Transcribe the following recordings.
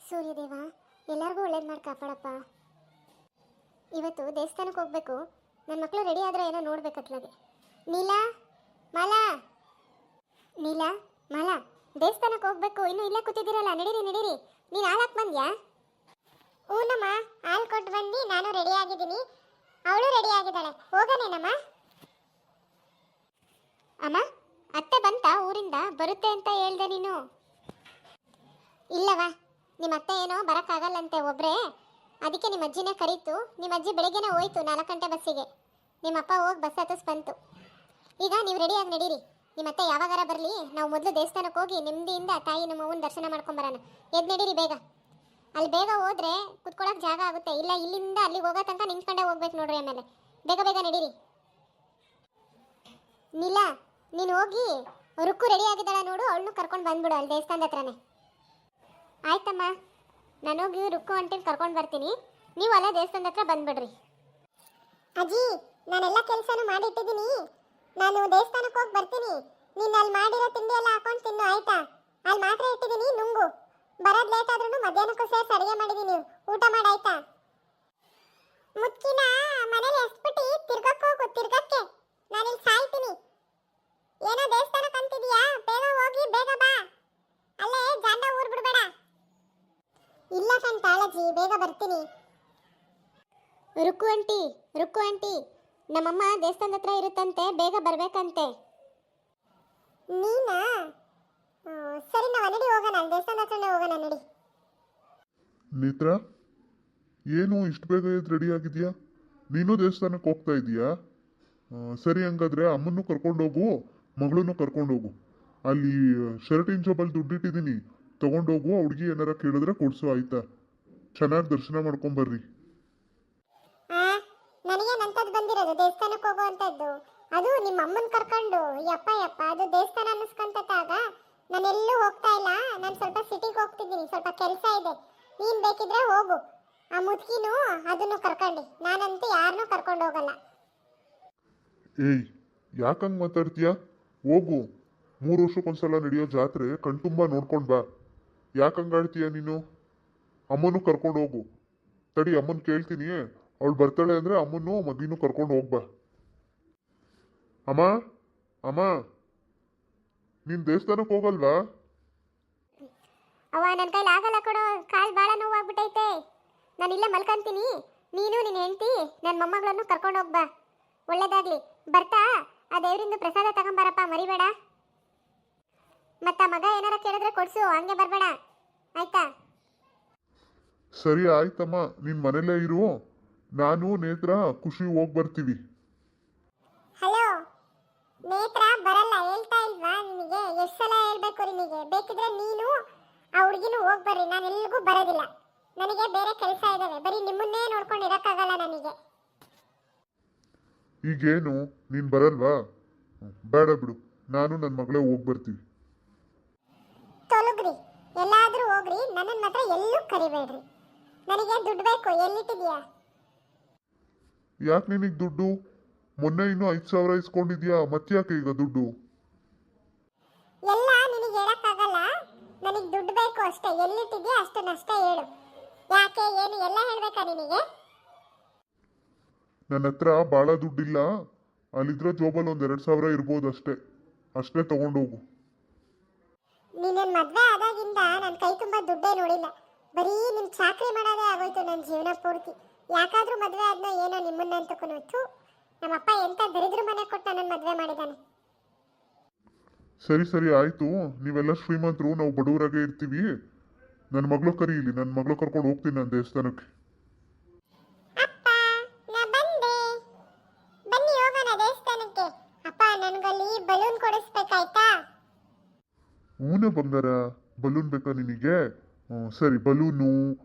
ಸೂರ್ಯದೇವ ಎಲ್ಲರಿಗೂ ಒಳ್ಳೇದು ಮಾಡಿ ಕಾಪಾಡಪ್ಪ. ಇವತ್ತು ದೇವಸ್ಥಾನಕ್ಕೆ ಹೋಗ್ಬೇಕು. ನನ್ನ ಮಕ್ಕಳು ರೆಡಿ ಆದರೆ ಏನೋ ನೋಡ್ಬೇಕತ್ಲಾಗೆ. ನೀಲಾ, ಮಾಲಾ, ನೀಲಾ, ಮಾಲಾ, ದೇವಸ್ಥಾನಕ್ಕೆ ಹೋಗ್ಬೇಕು. ಇನ್ನೂ ಇಲ್ಲೇ ಕೂತಿದ್ದೀರಲ್ಲ, ನಡೀರಿ ನಡೀರಿ. ನೀನು ಹಾಲು ಬಂದ್ಯಾ? ಹೂನಮ್ಮ, ಹಾಲು ಕೊಟ್ಟು ಬಂದು ನಾನು ರೆಡಿ ಆಗಿದ್ದೀನಿ. ಅವಳು ರೆಡಿ ಆಗಿದ್ದಾಳೆ. ಹೋಗನೇನಮ್ಮ? ಅಮ್ಮ, ಅತ್ತೆ ಬಂತಾ ಊರಿಂದ? ಬರುತ್ತೆ ಅಂತ ಹೇಳ್ದೆ ನೀನು. ಇಲ್ಲವಾ, ನಿಮ್ಮ ಅತ್ತೆ ಏನೋ ಬರೋಕ್ಕಾಗಲ್ಲಂತೆ ಒಬ್ಬರೇ. ಅದಕ್ಕೆ ನಿಮ್ಮ ಅಜ್ಜಿನೇ ಕರೀತು. ನಿಮ್ಮ ಅಜ್ಜಿ ಬೆಳಗ್ಗೆನೇ ಹೋಯ್ತು 4 ಗಂಟೆ ಬಸ್ಸಿಗೆ. ನಿಮ್ಮಪ್ಪ ಹೋಗಿ ಬಸ್ ಹತ್ತಿಸ್ ಬಂತು. ಈಗ ನೀವು ರೆಡಿಯಾಗಿ ನಡೀರಿ. ನಿಮ್ಮ ಅತ್ತೆ ಯಾವಾಗಾರ ಬರಲಿ, ನಾವು ಮೊದಲು ದೇವಸ್ಥಾನಕ್ಕೆ ಹೋಗಿ ನೆಮ್ಮದಿಯಿಂದ ತಾಯಿ ನಮ್ಮ ಅವ್ವನ ದರ್ಶನ ಮಾಡ್ಕೊಂಬರೋಣ. ಎದ್ದು ನಡೀರಿ ಬೇಗ. ಅಲ್ಲಿ ಬೇಗ ಹೋದ್ರೆ ಕುತ್ಕೊಳ್ಳೋಕೆ ಜಾಗ ಆಗುತ್ತೆ. ಇಲ್ಲ ಇಲ್ಲಿಂದ ಅಲ್ಲಿಗೆ ಹೋಗೋ ತನಕ ನಿಂತ್ಕೊಂಡೇ ಹೋಗ್ಬೇಕು ನೋಡ್ರಿ. ಆಮೇಲೆ ಬೇಗ ಬೇಗ ನಡೀರಿ. ನೀಲಾ, ನೀನು ಹೋಗಿ ರುಕ್ಕು ರೆಡಿ ಆಗಿದ್ದಾಳೆ ನೋಡು, ಅವಳನ್ನು ಕರ್ಕೊಂಡು ಬಂದ್ಬಿಡು ಅಲ್ಲಿ ದೇವಸ್ಥಾನದ ಹತ್ರನೇ. ಆಯ್ತಮ್ಮ, ನಾನು ಹೋಗಿ ರುಕ್ಕು ಅಂಟಿನ ಕರ್ಕೊಂಡು ಬರ್ತೀನಿ. ನೀವು ಅಲ್ಲೇ ದೇವಸ್ಥಾನದ ಹತ್ರ ಬಂದ್ಬಿಡ್ರಿ. ಅಜ್ಜಿ, ನಾನೆಲ್ಲ ಕೆಲಸನೂ ಮಾಡಿಟ್ಟಿದ್ದೀನಿ. ನಾನು ದೇವಸ್ಥಾನಕ್ಕೆ ಹೋಗಿ ಬರ್ತೀನಿ. ನೀನು ಅಲ್ಲಿ ಮಾಡಿರೋ ತಿಂಡಿ ಎಲ್ಲ ಹಾಕೊಂಡು ತಿನ್ನು, ಆಯ್ತಾ? ಅಲ್ಲಿ ಮಾತ್ರ ಇಟ್ಟಿದ್ದೀನಿ, ನುಂಗು. ಬರೋದು ಲೇಟ್ ಆದ್ರೂ ಮಧ್ಯಾಹ್ನಕ್ಕೂ ಸೇರಿಸಿ ಅಡುಗೆ ಮಾಡಿದ್ದೀನಿ, ಊಟ ಮಾಡಾಯ್ತಾ? ಮುಚ್ಚಿನ ಮನೇಲಿ ಎಸ್ಬಿಟ್ಟು ತಿರ್ಗಕ್ಕೆ ಹೋಗು, ತಿರ್ಗಕ್ಕೆ. ನಾನಿಲ್ಲಿ ಸಾಯ್ತೀನಿ. ಏನೋ ದೇವಸ್ಥಾನಕ್ಕೆ ಅಂತಿದ್ಯಾ? ಬೇಗ ಹೋಗಿ ಬೇಗ ಬಾ. ಅಲ್ಲೇ ಜಾಂಡ ಊರ್ ಬಿಡಬೇಡ. ಇಲ್ಲ ಕಣ್ ತಾಳಜ್ಜಿ, ಬೇಗ ಬರ್ತೀನಿ. ರುಕ್ಕು ಆಂಟಿ, ರುಕ್ಕು ಆಂಟಿ, ನಮ್ಮಮ್ಮ ದೇವಸ್ಥಾನದ ಹತ್ರ ಇರುತ್ತಂತೆ, ಬೇಗ ಬರ್ಬೇಕಂತೆ. ನೀನಾ? ಸರಿ, ನಾವು ನಡಿ ಹೋಗೋಣ, ದೇವಸ್ಥಾನದ ಹತ್ರನೇ ಹೋಗೋಣ, ನಡಿ. ನೇತ್ರ, ಏನು ಇಷ್ಟು ಬೇಗ ಎದ್ದು ರೆಡಿ ಆಗಿದೆಯಾ? ನೀನು ದೇವಸ್ಥಾನಕ್ಕೆ ಹೋಗ್ತಾ ಇದೀಯಾ? ಸರಿ, ಹಂಗಾದ್ರೆ ಅಮ್ಮನ್ನು ಕರ್ಕೊಂಡೋಗು, ಮಗಳನ್ನು ಕರ್ಕೊಂಡೋಗು. ಅಲ್ಲಿ ಶರ್ಟಿನ ಜೋಬಲ್ಲಿ ದುಡ್ಡಿಟ್ಟಿದ್ದೀನಿ, ತಗೊಂಡೋಗು. ಆ ಹುಡುಗಿ ಏನಾರ ಕೇಳಿದ್ರೆ ಕೊಡ್ಸು, ಆಯ್ತಾ? ಚೆನ್ನಾಗಿ ದರ್ಶನ ಮಾಡ್ಕೊಂಬರ್ರಿ. ನನಗೆ ನಂತದ್ದು ಬಂದಿರೋದು ದೇವಸ್ಥಾನಕ್ಕೆ ಹೋಗುವಂಥದ್ದು. ಅದು ನಿಮ್ಮ ಅಮ್ಮನ ಕರ್ಕೊಂಡು. ಯಪ್ಪ ಯಪ್ಪ, ಅದು ದೇವಸ್ಥಾನ ಅನ್ನಿಸ್ಕೊಂತಾಗ ನಾನೆಲ್ಲೂ ಹೋಗ್ತಾ ಇಲ್ಲ. ನಾನು ಸ್ವಲ್ಪ ಸಿಟಿಗೆ ಹೋಗ್ತಿದ್ದೀನಿ, ಸ್ವಲ್ಪ ಕೆಲಸ ಇದೆ. ನೀನು ಬೇಕಿದ್ರೆ ಹೋಗು. ಆ ಮುದುಕಿನೂ ಅದನ್ನು ಕರ್ಕೊಂಡು. ನಾನಂತೂ ಯಾರನ್ನೂ ಕರ್ಕೊಂಡು ಹೋಗಲ್ಲ. ಏಯ್, ಯಾಕಂಗೆ ಮಾತಾಡ್ತೀಯಾ? ಹೋಗು. 3 ವರ್ಷಕ್ಕೊಂದ್ಸಲ ನಡೆಯೋ ಜಾತ್ರೆ ಕಣ್ತುಂಬ ನೋಡ್ಕೊಂಡು ಬಾ. ಯಾಕಂಗಾಡ್ತೀಯ ನೀನು? ಅಮ್ಮನೂ ಕರ್ಕೊಂಡು ಹೋಗು. ತಡಿ, ಅಮ್ಮನ ಕೇಳ್ತೀನಿ. ಅವಳು ಬರ್ತಾಳೆ ಅಂದರೆ ಅಮ್ಮನೂ ಮಗಿನೂ ಕರ್ಕೊಂಡು ಹೋಗ್ಬಾ. ಅಮ್ಮ, ಅಮ್ಮ, ನೀನು ದೇವಸ್ಥಾನಕ್ಕೆ ಹೋಗಲ್ವಾ? ಅವ್ವ, ನನ್ನ ಕೈಲಿ ಆಗಲ್ಲ ಕೊಡು. ಕಾಲು ಭಾಳ ನೋವಾಗ್ಬಿಟ್ಟೈತೆ. ನಾನು ಇಲ್ಲೇ ಮಲ್ಕೊಂತೀನಿ. ನೀನು ನಿನ್ನ ಹೆಂಡತಿ ನನ್ನ ಮೊಮ್ಮಗಳನ್ನು ಕರ್ಕೊಂಡು ಹೋಗ್ಬಾ. ಒಳ್ಳೇದಾಗ್ಲಿ. ಬರ್ತಾ ಆ ದೇವರಿಂದ ಪ್ರಸಾದ ತಗೊಂಬಾರಪ್ಪ, ಮರಿಬೇಡ. ಮತ್ತ ಮಗ ಏನಾರ ಕೇಳಿದ್ರೆ ಕೊಡ್ಸು, ಹಂಗೆ ಬರಬೇಡ, ಆಯ್ತಾ? ಸರಿ ಆಯ್ತಮ್ಮ, ನೀನು ಮನೇಲೇ ಇರು. ನಾನು ನೇತ್ರ ಖುಷಿ ಹೋಗಿ ಬರ್ತೀವಿ. ಹಲೋ, ನೇತ್ರ ಬರಲ್ಲ ಹೇಳ್ತಾ ಇಲ್ವಾ ನಿನಗೆ? ಎಷ್ಟು ಸಲ ಹೇಳ್ಬೇಕು ನಿನಗೆ? ಬೇಕಿದ್ರೆ ನೀನು ಆ ಹುಡುಗಿನೂ ಹೋಗಿ ಬರ್ರಿ. ನಾನು ಎಲ್ಲಿಗೂ ಬರೋದಿಲ್ಲ. ನನಗೆ ಬೇರೆ ಕೆಲಸ ಇದ್ದಾವೆ. ಬರೀ ನಿಮ್ಮನ್ನೇ ನೋಡ್ಕೊಂಡು ಇರೋಕ್ಕಾಗಲ್ಲ ನನಗೆ. ಈಗೇನು ನೀನು ಬರಲ್ವಾ? ಬೇಡ ಬಿಡು, ನಾನು ನನ್ನ ಮಗಳೇ ಹೋಗಿ ಬರ್ತೀವಿ. ತೊಲಗ್ರಿ, ಎಲ್ಲಾದರೂ ಹೋಗ್ರಿ. ನನ್ನನ್ನು ಮಾತ್ರ ಎಲ್ಲೂ ಕರಿಬೇಡ್ರಿ. ನನಗೆ ದುಡ್ಡು ಬೇಕು. ಎಲ್ಲಿಟ್ಟಿದ್ಯಾ? ಯಾಕೆ ನಿನಗೆ ದುಡ್ಡು? ಮೊನ್ನೆ ಇನ್ನೂ 5,000 ಇಸ್ಕೊಂಡಿದ್ಯಾ, ಮತ್ತ್ಯಾಕೆ ಈಗ ದುಡ್ಡು? ಎಲ್ಲ ನಿನಗೆ ಹೇಳಕ್ಕಾಗಲ್ಲ. ನನಗೆ ದುಡ್ಡು ಬೇಕು ಅಷ್ಟೇ. ಎಲ್ಲಿಟ್ಟಿದ್ಯಾ ಅಷ್ಟನ್ನಷ್ಟೇ ಹೇಳು. ಯಾಕೆ, ಏನು ಎಲ್ಲ ಹೇಳ್ಬೇಕಾ ನಿನಗೆ? ನನ್ನ ಹತ್ರ ಭಾಳ ದುಡ್ಡಿಲ್ಲ. ಅಲ್ಲಿದ್ರೆ ಜೋಬಲ್ಲಿ ಒಂದು 2,000 ಇರ್ಬೋದು ಅಷ್ಟೇ. ಅಷ್ಟೇ ತಗೊಂಡೋಗು. ನೀನೇನು ಮದುವೆ ಆದಾಗಿಂದ ನನ್ನ ಕೈ ತುಂಬ ದುಡ್ಡೇ ನೋಡಿಲ್ಲ. ಬರೀ ನಿನ್ನ ಚಾಕರಿ ಮಾಡೋದೇ ಆಗೋಯ್ತು ನನ್ನ ಜೀವನ ಪೂರ್ತಿ. ಯಾಕಾದ್ರೂ ಮದುವೆ ಆದ್ನೋ ಏನೋ ನಿಮ್ಮನ್ನಂತಕ್ಕೂ. ನಮ್ಮಪ್ಪ ಎಂಥ ದರಿದ್ರ ಮನೆ ಕೊಟ್ಟು ನನ್ನನ್ನು ಮದುವೆ ಮಾಡಿದ್ದಾನೆ. ಸರಿ ಸರಿ ಆಯಿತು. ನೀವೆಲ್ಲ ಶ್ರೀಮಂತರು, ನಾವು ಬಡವರಾಗೆ ಇರ್ತೀವಿ. ನನ್ನ ಮಗಳು ಕರೀಲಿ, ನನ್ನ ಮಗಳು ಕರ್ಕೊಂಡು ಹೋಗ್ತೀನಿ ನಾನು ದೇವಸ್ಥಾನಕ್ಕೆ. ಅಪ್ಪ, ನಾ ಬಂದೆ. ಬನ್ನಿ ಹೋಗೋಣ ದೇವಸ್ಥಾನಕ್ಕೆ. ಅಪ್ಪ, ನನಗಲ್ಲಿ ಬಲೂನ್ ಕೊಡಿಸ್ಬೇಕಾಯ್ತಾ? ಹೂನೇ ಬಂಗಾರ, ಬಲೂನ್ ಬೇಕಾ ನಿನಗೆ? ಸರಿ, ಬಲೂನು,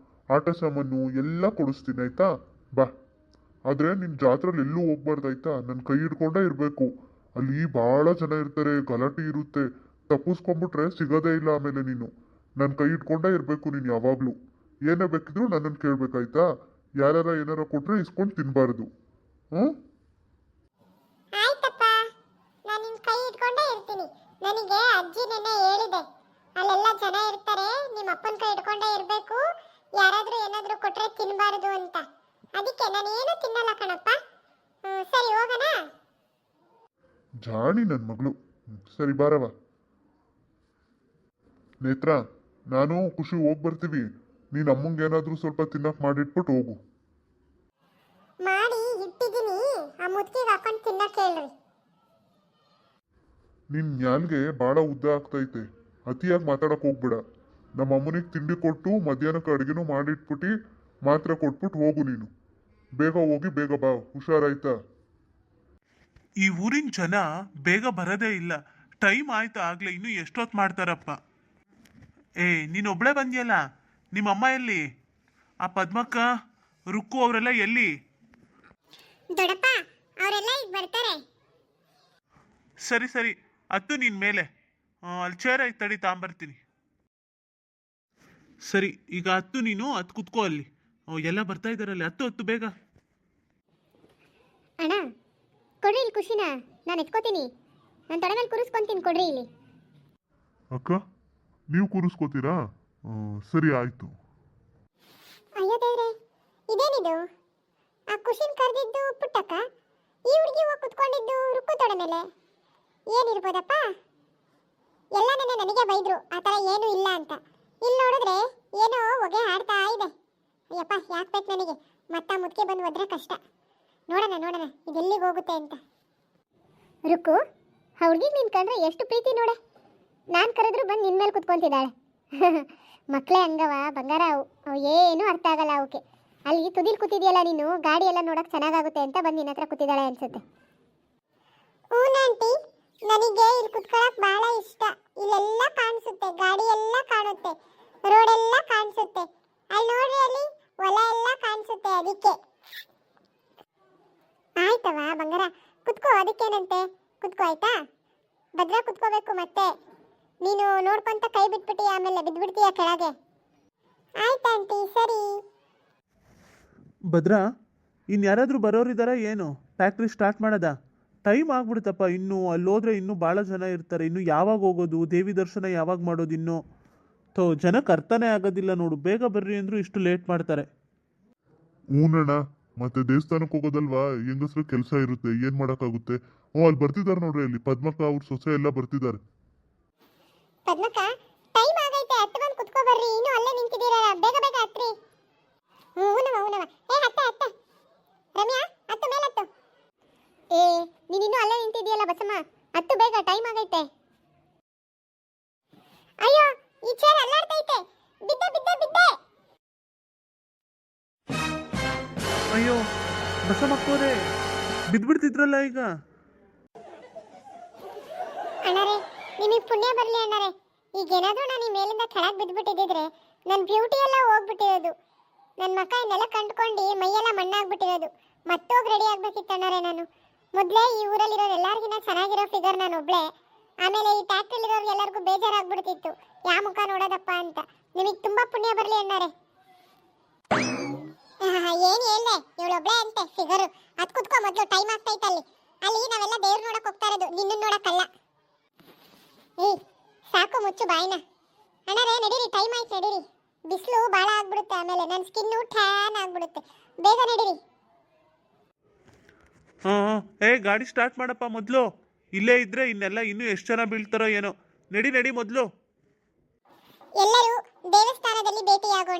ಆಟ ಸಾಮಾನು ಎಲ್ಲ ಕೊಡಿಸ್ತೀನಿ, ಆಯಿತಾ? ಬಾ. ಆದರೆ ನಿನ್ನ ಜಾತ್ರೆಲಿ ಎಲ್ಲೂ ಹೋಗ್ಬಾರ್ದಾಯ್ತಾ? ನನ್ನ ಕೈ ಹಿಡ್ಕೊಂಡೇ ಇರಬೇಕು. ಅಲ್ಲಿ ಭಾಳ ಜನ ಇರ್ತಾರೆ, ಗಲಾಟೆ ಇರುತ್ತೆ. ತಪ್ಪಿಸ್ಕೊಂಡ್ಬಿಟ್ರೆ ಸಿಗೋದೇ ಇಲ್ಲ ಆಮೇಲೆ ನೀನು. ನನ್ನ ಕೈ ಹಿಡ್ಕೊಂಡೇ ಇರಬೇಕು ನೀನು ಯಾವಾಗಲೂ. ಏನೇ ಬೇಕಿದ್ರು ನನ್ನನ್ನು ಕೇಳಬೇಕಾಯ್ತಾ? ಯಾರ್ಯಾರ ಏನಾರ ಕೊಟ್ಟರೆ ಇಸ್ಕೊಂಡು ತಿನ್ನಬಾರ್ದು. ಹ್ಞೂ, ಆಯ್ತಪ್ಪ, ನಾನು ನಿನ್ನ ಕೈ ಹಿಡ್ಕೊಂಡೇ ಇರ್ತೀನಿ. ನನಗೆ ಅಜ್ಜಿ ನೆನ್ನೆ ಹೇಳಿದೆ, ಅಲ್ಲೆಲ್ಲ ಜನ ಇರ್ತಾರೆ, ನಿಮ್ಮ ಅಪ್ಪನ ಕೈ ಹಿಡ್ಕೊಂಡೇ ಇರಬೇಕು, ಯಾರಾದರೂ ಏನಾದರೂ ಕೊಟ್ಟರೆ ತಿನ್ನಬಾರ್ದು ಅಂತ. ಅದಕ್ಕೆ ನಾನು ಏನು ತಿನ್ನಲ್ಲ ಕಣಪ್ಪ. ಸರಿ ಹೋಗೋಣ. ಜಾಣಿ ನನ್ನ ಮಗಳು. ಸರಿ ಬಾರವ. ನೇತ್ರ, ನಾನು ಖುಷಿ ಹೋಗಿ ಬರ್ತೀವಿ. ನೀನು ಅಮ್ಮಂಗೆ ಏನಾದರೂ ಸ್ವಲ್ಪ ತಿನ್ನಕ್ಕೆ ಮಾಡಿಟ್ಬಿಟ್ಟು ಹೋಗು. ಮಾಡಿ ಇಟ್ಟಿದ್ದೀನಿ, ಆ ಮುದ್ಕಿಗೆ ಹಾಕೊಂಡು ತಿನ್ನಕ್ಕೆ ಹೇಳ್ರಿ. ನಿನ್ನ ನ್ಯಾಲ್ಗೆ ಭಾಳ ಉದ್ದ ಆಗ್ತೈತೆ, ಅತಿಯಾಗಿ ಮಾತಾಡಕ್ಕೆ ಹೋಗ್ಬೇಡ. ನಮ್ಮ ಅಮ್ಮನಿಗೆ ತಿಂಡಿ ಕೊಟ್ಟು ಮಧ್ಯಾಹ್ನಕ್ಕೆ ಅಡುಗೆನೂ ಮಾಡಿಟ್ಬಿಟ್ಟು ಮಾತ್ರ ಕೊಟ್ಬಿಟ್ಟು ಹೋಗು ನೀನು. ಬೇಗ ಹೋಗಿ ಬೇಗ ಬಾ, ಹುಷಾರಾಯ್ತಾ? ಈ ಊರಿನ ಜನ ಬೇಗ ಬರೋದೇ ಇಲ್ಲ. ಟೈಮ್ ಆಯ್ತು ಆಗ್ಲೇ, ಇನ್ನೂ ಎಷ್ಟೊತ್ತು ಮಾಡ್ತಾರಪ್ಪ. ನೀನೊಬ್ಳೆ ಬಂದ್ಯಲ್ಲ, ನಿಮ್ಮ ಅಮ್ಮ ಎಲ್ಲಿ? ಆ ಪದ್ಮಕ್ಕ, ರುಕ್ಕು ಅವರೆಲ್ಲ ಎಲ್ಲಿ? ದೊಡ್ಡಪ್ಪ ಅವರೆಲ್ಲ ಈಗ ಬರ್ತಾರೆ. ಸರಿ ಸರಿ, ಹತ್ತು ನಿನ್ನ ಮೇಲೆ. ಅಲ್ಲಿ ಚೇರ್ ಐತೆ, ತಡಿ ತಾಂಬರ್ತೀನಿ. ಸರಿ, ಈಗ ಹತ್ತು, ನೀನು ಹತ್ತು ಕುತ್ಕೋ ಅಲ್ಲಿ. ಎಲ್ಲ ಬರ್ತಾ ಇದ್ದಾರಲ್ಲಿ, ಹತ್ತು ಬೇಗ. ಅಣ್ಣ ಕೊಡ್ರಿ ಇಲ್ಲಿ ಖುಷಿನ, ನಾನು ಎತ್ಕೋತೀನಿ. ನಾನು ತೊಡೆ ಮೇಲೆ ಕೂರಿಸ್ಕೊಂತೀನಿ, ಕೊಡ್ರಿ ಇಲ್ಲಿ. ಅಕ್ಕ, ನೀವು ಕೂರಿಸ್ಕೋತೀರಾ? ಸರಿ ಆಯಿತು. ಅಯ್ಯೋ ದೇವ್ರೆ, ಇದೇನಿದು? ಆ ಖುಷಿನ್ ಕರೆದಿದ್ದು ಪುಟ್ಟಕ್ಕ, ಈ ಹುಡುಗಿ ಹೋಗಿ ಕುತ್ಕೊಂಡಿದ್ದು ರುಕ್ಕು ತೊಡೆ ಮೇಲೆ. ಏನಿರ್ಬೋದಪ್ಪ? ಎಲ್ಲ ನನಗೆ ಬೈದ್ರು ಆ ಥರ ಏನೂ ಇಲ್ಲ ಅಂತ. ಇಲ್ಲಿ ನೋಡಿದ್ರೆ ಏನೋ ಹೊಗೆ ಹಾಡ್ತಾ ಇದೆ. ಅಯ್ಯಪ್ಪ, ಯಾಕೆ ಬೇಕು ನನಗೆ? ಮತ್ತ ಮುದ್ಕೆ ಬಂದು ಹೋದ್ರೆ ಕಷ್ಟ. ನೋಡೋಣ ಇದೆಲ್ಲಿಗೆ ಹೋಗುತ್ತೆ ಅಂತ. ರುಕ್ಕು, ಆ ಹುಡುಗಿಗೆ ನೀನು ಕಂಡ್ರೆ ಎಷ್ಟು ಪ್ರೀತಿ ನೋಡೆ. ನಾನು ಕರೆದ್ರು ಬಂದು ನಿನ್ನ ಮೇಲೆ ಕುತ್ಕೊಂತಿದ್ದಾಳೆ. ಮಕ್ಕಳೇ ಹಂಗವ ಬಂಗಾರ, ಅವು ಏನೂ ಅರ್ಥ ಆಗಲ್ಲ ಅವಕ್ಕೆ. ಅಲ್ಲಿ ತುದಿಲ್ ಕೂತಿದ್ಯಲ್ಲ ನೀನು, ಗಾಡಿ ಎಲ್ಲ ನೋಡೋಕೆ ಚೆನ್ನಾಗಾಗುತ್ತೆ ಅಂತ ಬಂದು ನಿನ್ನ ಹತ್ರ ಕೂತಿದ್ದಾಳೆ ಅನ್ಸುತ್ತೆ. ಆಂಟಿ, ನನಗೆ ಇಲ್ಲಿ ಕುತ್ಕೊಳ್ಳೋಕೆ ಬಹಳ ಇಷ್ಟ. ಇಲ್ಲೆಲ್ಲ ಕಾಣಿಸುತ್ತೆ, ಗಾಡಿ ಎಲ್ಲ ಕಾಣುತ್ತೆ, ರೋಡ್ ಎಲ್ಲ ಕಾಣಿಸುತ್ತೆ. ಅಲ್ಲಿ ನೋಡ್ರಿ, ಅಲ್ಲಿ ಹೊಲ ಎಲ್ಲ ಕಾಣಿಸುತ್ತೆ. ಅದಕ್ಕೆ ಆಯ್ತವ ಬಂಗಾರ, ಕುತ್ಕೋ. ಅದಕ್ಕೇನಂತೆ, ಕುತ್ಕೋ ಆಯ್ತಾ? ಭದ್ರ ಕುತ್ಕೋಬೇಕು. ಮತ್ತೆ ನೀನು ನೋಡ್ಕೊಂತ ಕೈ ಬಿಟ್ಬಿಟ್ಟು ಆಮೇಲೆ ಬಿದ್ದುಬಿಡ್ತೀಯ ಕೆಳಗೆ. ಆಯ್ತಾ ಆಂಟಿ? ಸರಿ. ಭದ್ರಾ, ಇನ್ನು ಯಾರಾದರೂ ಬರೋರಿದ್ದಾರಾ ಏನು? ಫ್ಯಾಕ್ಟ್ರಿ ಸ್ಟಾರ್ಟ್ ಮಾಡೋದಾ? ಟೈಮ್ ಆಗ್ಬಿಡುತ್ತಪ್ಪ. ಇನ್ನು ಅಲ್ಲಿ ಹೋದ್ರೆ ಇನ್ನೂ ಭಾಳ ಜನ ಇರ್ತಾರೆ. ಇನ್ನು ಯಾವಾಗ ಹೋಗೋದು? ದೇವಿ ದರ್ಶನ ಯಾವಾಗ ಮಾಡೋದು? ಇನ್ನು ಜನಕ್ಕೆ ಅರ್ಥನೇ ಆಗೋದಿಲ್ಲ ನೋಡು. ಬೇಗ ಬರ್ರಿ ಅಂದರೂ ಇಷ್ಟು ಲೇಟ್ ಮಾಡ್ತಾರೆ. ಹೂನಣ್ಣ, ಮತ್ತೆ ದೇವಸ್ಥಾನಕ್ಕೆ ಹೋಗೋದಲ್ವಾ, ಹೆಂಗಸ್ರ ಕೆಲಸ ಇರುತ್ತೆ, ಏನು ಮಾಡೋಕ್ಕಾಗುತ್ತೆ. ಅಲ್ಲಿ ಬರ್ತಿದ್ದಾರೆ ನೋಡ್ರಿ, ಅಲ್ಲಿ ಪದ್ಮಕ್ಕ ಅವ್ರ ಸೊಸೆ ಎಲ್ಲ ಬರ್ತಿದ್ದಾರೆ. ಪದ್ಮಕ್ಕ, ಟೈಮ್ ಆಗೈತೆ, ಹತ್ತು ಬಂದು ಕುತ್ಕೋ ಬರ್ರಿ. ಇನ್ನು ಅಲ್ಲೇ ನಿಂತಿದ್ದೀರಲ್ಲ, ಬೇಗ ಬೇಗ ಹತ್ರಿ. ಹೂನವ. ಹತ್ತ ರಮ್ಯಾ, ಹತ್ತು ಮೇಲೆ ಹತ್ತು. ನೀನಿನ್ನೂ ಅಲ್ಲೇ ನಿಂತಿದ್ದೀಯಲ್ಲ ಬಸಮ್ಮ, ಹತ್ತು ಬೇಗ, ಟೈಮ್ ಆಗೈತೆ. ಅಯ್ಯೋ, ಈ ಚೇರ್ ಅಲ್ಲಾಡ್ತೈತೆ. ಬಿದ್ದೆ. ಅಯ್ಯೋ ಬಸಮ್ಮಕ್ಕೋರೆ, ಬಿದ್ದುಬಿಡ್ತಿದ್ರಲ್ಲ ಈಗ. ಅಣ್ಣರೇ, ನಿಮಗೆ ಪುಣ್ಯ ಬರಲಿ ಅಣ್ಣರೇ. ಈಗೇನಾದರೂ ನಾನು ಈ ಮೇಲಿಂದ ಕೆಳಗೆ ಬಿದ್ದುಬಿಟ್ಟಿದ್ದಿದ್ರೆ ನನ್ನ ಬ್ಯೂಟಿ ಎಲ್ಲ ಹೋಗ್ಬಿಟ್ಟಿರೋದು. ನನ್ನ ಮಕ್ಕ ಇನ್ನೆಲ್ಲ ಕಂಡ್ಕೊಂಡು ಮೈಯೆಲ್ಲ ಮಣ್ಣಾಗ್ಬಿಟ್ಟಿರೋದು. ಮತ್ತೋಗಿ ರೆಡಿ ಆಗ್ಬೇಕಿತ್ತು ಅಣ್ಣರೇ. ನಾನು ಮೊದಲೇ ಈ ಊರಲ್ಲಿರೋರು ಎಲ್ಲರಿಗಿನ್ನ ಚೆನ್ನಾಗಿರೋ ಫಿಗರ್ ನಾನು ಒಬ್ಳೆ. ಆಮೇಲೆ ಈ ಫ್ಯಾಕ್ಟ್ರಿಲಿರೋರು ಎಲ್ಲರಿಗೂ ಬೇಜಾರಾಗ್ಬಿಡ್ತಿತ್ತು, ಯಾವ ಮುಖ ನೋಡೋದಪ್ಪ ಅಂತ. ನಿಮಗೆ ತುಂಬಾ ಪುಣ್ಯ ಬರಲಿ ಅಣ್ಣರೇ. ಏನು ಹೇಳ್ದೆ, ಇವಳೊಬ್ಳೆ ಅಂತೆ ಫಿಗರು. ಅದು ಕುತ್ಕೋ ಮೊದಲು, ಟೈಮ್ ಆಗ್ತೈತೆ. ಅಲ್ಲಿ ನಾವೆಲ್ಲ ದೇವ್ರು ನೋಡಕ್ ಹೋಗ್ತಾ ಇರೋದು, ನಿನ್ನ ನೋಡಕ್ಕಲ್ಲ. ಸಾಕು, ಮುಚ್ಚು ಬಾಯಿನ. ಅಣ್ಣರೇ ನಡೀರಿ, ಟೈಮ್ ಆಯ್ತು, ನಡೀರಿ. ಬಿಸಿಲು ಭಾಳ ಆಗ್ಬಿಡುತ್ತೆ, ಆಮೇಲೆ ನನ್ನ ಸ್ಕಿನ್ನು ಟ್ಯಾನ್ ಆಗ್ಬಿಡುತ್ತೆ. ಬೇಗ ನಡೀರಿ. ಗಾಡಿ ಸ್ಟಾರ್ಟ್ ಮಾಡಪ್ಪ ಮೊದಲು. ಇಲ್ಲೇ ಇದ್ರೆ ಇನ್ನೆಲ್ಲ ಇನ್ನೂ ಎಷ್ಟು ಜನ ಬೀಳ್ತಾರೋ ಏನೋ. ನಡಿ ಮೊದಲು. ಎಲ್ಲರೂ ದೇವಸ್ಥಾನದಲ್ಲಿ ಭೇಟಿಯಾಗೋಣ.